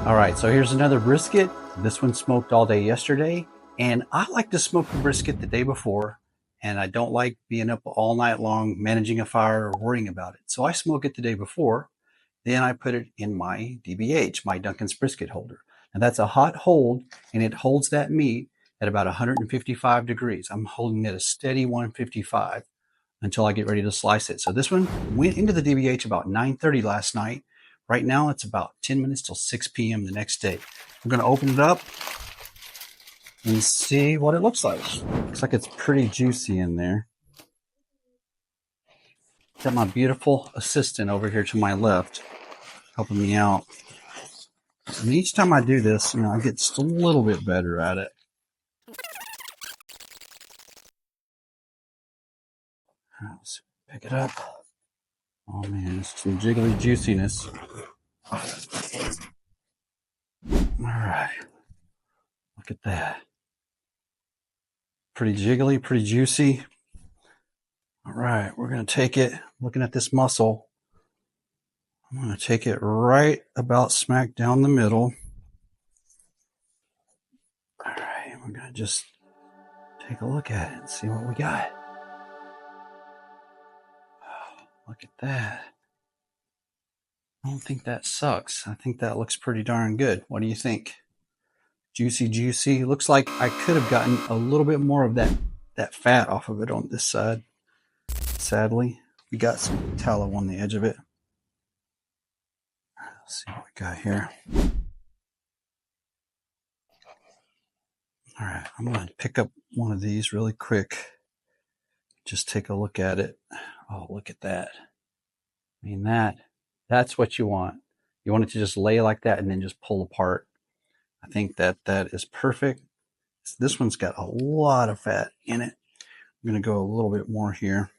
All right, so here's another brisket. This one smoked all day yesterday, and I like to smoke the brisket the day before, and I don't like being up all night long managing a fire or worrying about it. So I smoke it the day before, then I put it in my DBH, my Dunkin's brisket holder. Now that's a hot hold, and it holds that meat at about 155 degrees. I'm holding it a steady 155 until I get ready to slice it. So this one went into the DBH about 9:30 last night. Right now it's about 10 minutes till 6 p.m. the next day. We're going to open it up and see what it looks like. Looks like it's pretty juicy in there. Got my beautiful assistant over here to my left helping me out. And each time I do this, I get just a little bit better at it. Let's pick it up. Oh man, it's some jiggly juiciness. All right. Look at that. Pretty jiggly, pretty juicy. All right, we're going to take it, looking at this muscle, I'm going to take it right about smack down the middle. All right, we're going to just take a look at it and see what we got. Oh, look at that. I don't think that sucks. I think that looks pretty darn good. What do you think? Juicy, juicy. Looks like I could have gotten a little bit more of that fat off of it on this side. Sadly, we got some tallow on the edge of it. Let's see what we got here. All right, I'm going to pick up one of these really quick. Just take a look at it. Oh, look at that. I mean, that's what you want. You want it to just lay like that and then just pull apart. I think that is perfect. This one's got a lot of fat in it. I'm going to go a little bit more here.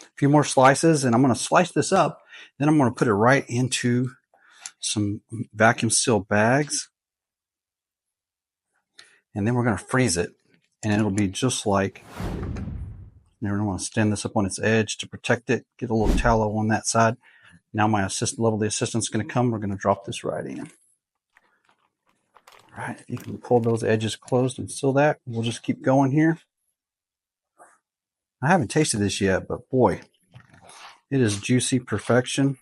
A few more slices, and I'm going to slice this up. Then I'm going to put it right into some vacuum seal bags. And then we're going to freeze it. And it'll be just like, I want to stand this up on its edge to protect it. Get a little tallow on that side. Now my lovely assistant's going to come. We're going to drop this right in. All right, if you can pull those edges closed and seal that, we'll just keep going here. I haven't tasted this yet, but boy, it is juicy perfection.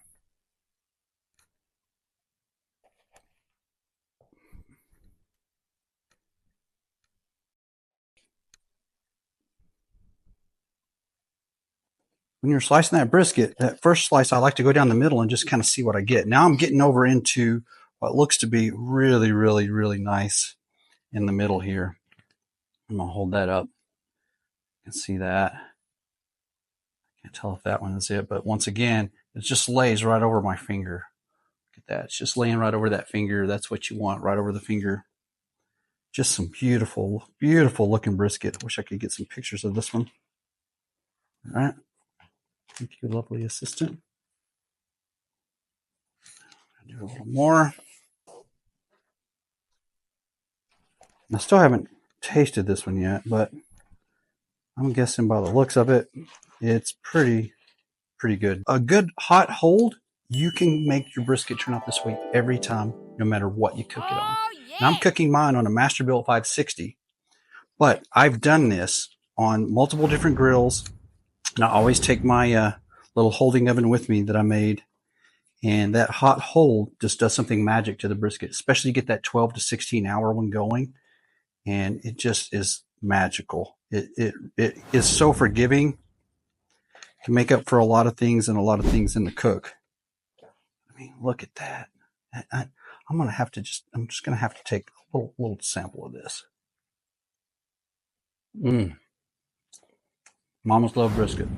When you're slicing that brisket, that first slice, I like to go down the middle and just kind of see what I get. Now I'm getting over into what looks to be really, really, really nice in the middle here. I'm going to hold that up. You can see that. Can't tell if that one is it, but once again, it just lays right over my finger. Look at that. It's just laying right over that finger. That's what you want, right over the finger. Just some beautiful, beautiful looking brisket. I wish I could get some pictures of this one. All right. Thank you, lovely assistant. I'll do a little more. I still haven't tasted this one yet, but I'm guessing by the looks of it, it's pretty good. A good hot hold, you can make your brisket turn out this way every time, no matter what you cook it on. Yeah. Now I'm cooking mine on a Masterbuilt 560, but I've done this on multiple different grills. And I always take my little holding oven with me that I made. And that hot hold just does something magic to the brisket, especially get that 12 to 16 hour one going. And it just is magical. It is so forgiving. It can make up for a lot of things and a lot of things in the cook. I mean, look at that. I'm just going to have to take a little sample of this. Mama's love brisket.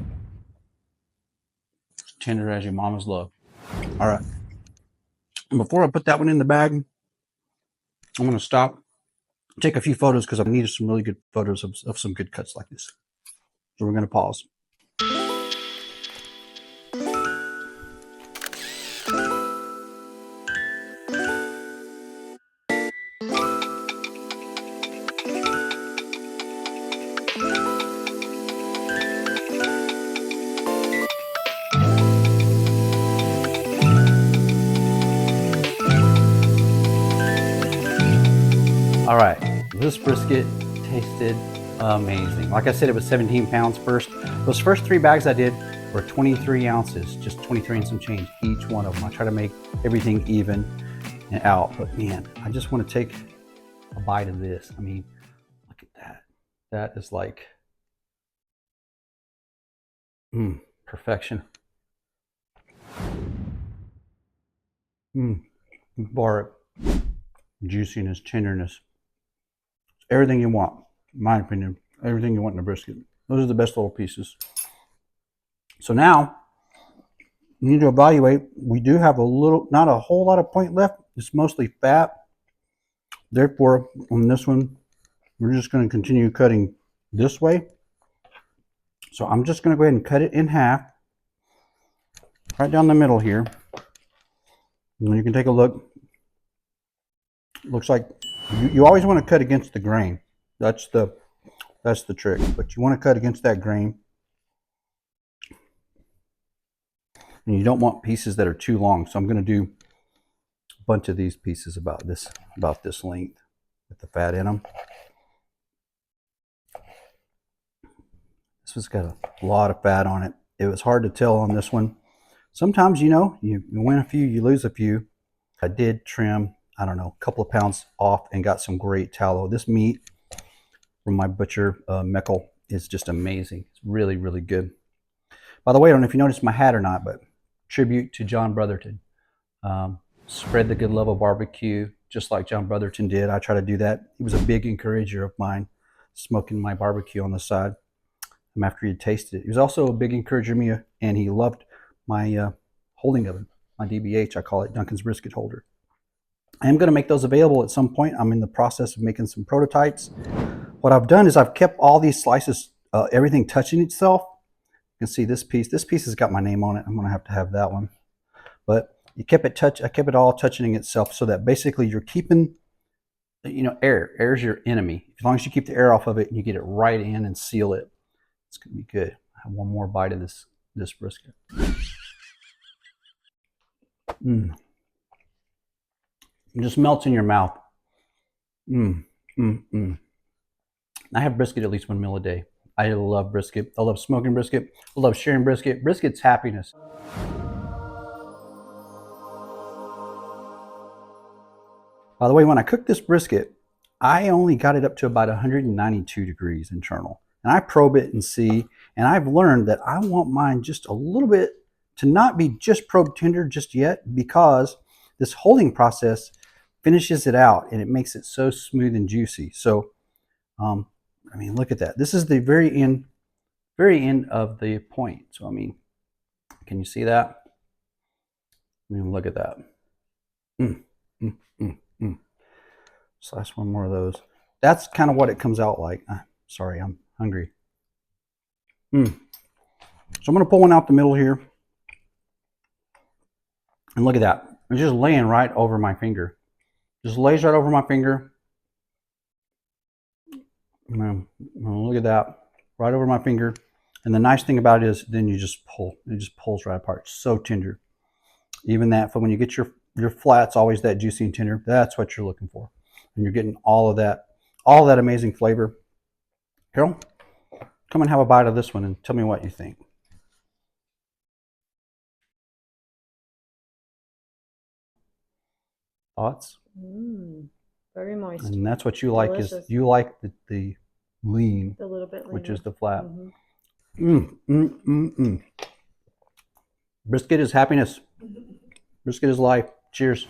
Tender as your mama's love. All right. And before I put that one in the bag, I'm going to stop, take a few photos because I needed some really good photos of some good cuts like this. So we're going to pause. All right, this brisket tasted amazing. Like I said, it was 17 pounds first. Those first 3 bags I did were 23 ounces, just 23 and some change each one of them. I try to make everything even and out, but man, I just want to take a bite of this. I mean, look at that. That is like perfection. Bar juiciness, tenderness, everything you want, in my opinion. Everything you want in a brisket. Those are the best little pieces. So now you need to evaluate. We do have not a whole lot of point left. It's mostly fat. Therefore, on this one, we're just going to continue cutting this way. So I'm just going to go ahead and cut it in half, right down the middle here. And you can take a look. Looks like you always want to cut against the grain. That's the trick. But you want to cut against that grain. And you don't want pieces that are too long. So I'm going to do a bunch of these pieces about this length with the fat in them. This one's got a lot of fat on it. It was hard to tell on this one. Sometimes, you win a few, you lose a few. I did trim, I don't know, a couple of pounds off and got some great tallow. This meat from my butcher, Meckel, is just amazing. It's really, really good. By the way, I don't know if you noticed my hat or not, but tribute to John Brotherton. Spread the good love of barbecue, just like John Brotherton did. I try to do that. He was a big encourager of mine, smoking my barbecue on the side after he had tasted it. He was also a big encourager of me, and he loved my holding oven, my DBH. I call it Duncan's Brisket Holder. I am going to make those available at some point. I'm in the process of making some prototypes. What I've done is I've kept all these slices, everything touching itself. You can see this piece. This piece has got my name on it. I'm going to have that one. But I kept it all touching itself, so that basically you're keeping, air. Air is your enemy. As long as you keep the air off of it and you get it right in and seal it, it's going to be good. I have one more bite of this brisket. It just melts in your mouth. I have brisket at least 1 meal a day. I love brisket. I love smoking brisket. I love sharing brisket. Brisket's happiness. By the way, when I cooked this brisket, I only got it up to about 192 degrees internal. And I probe it and see, and I've learned that I want mine just a little bit to not be just probe tender just yet, because this holding process finishes it out and it makes it so smooth and juicy. So, I mean, look at that. This is the very end of the point. So, I mean, can you see that? I mean, look at that. Slash one more of those. That's kind of what it comes out like. Sorry, I'm hungry. So I'm going to pull one out the middle here. And look at that. It's just laying right over my finger. Just lays right over my finger. Look at that. Right over my finger. And the nice thing about it is then you just pull. It just pulls right apart. It's so tender. Even that, when you get your flats, always that juicy and tender. That's what you're looking for. And you're getting all of that amazing flavor. Carol, come and have a bite of this one and tell me what you think. Thoughts? Very moist. And that's what you like. Delicious. Is you like the lean, a little bit leaner, which is the flat. Brisket is happiness. Brisket is life. Cheers.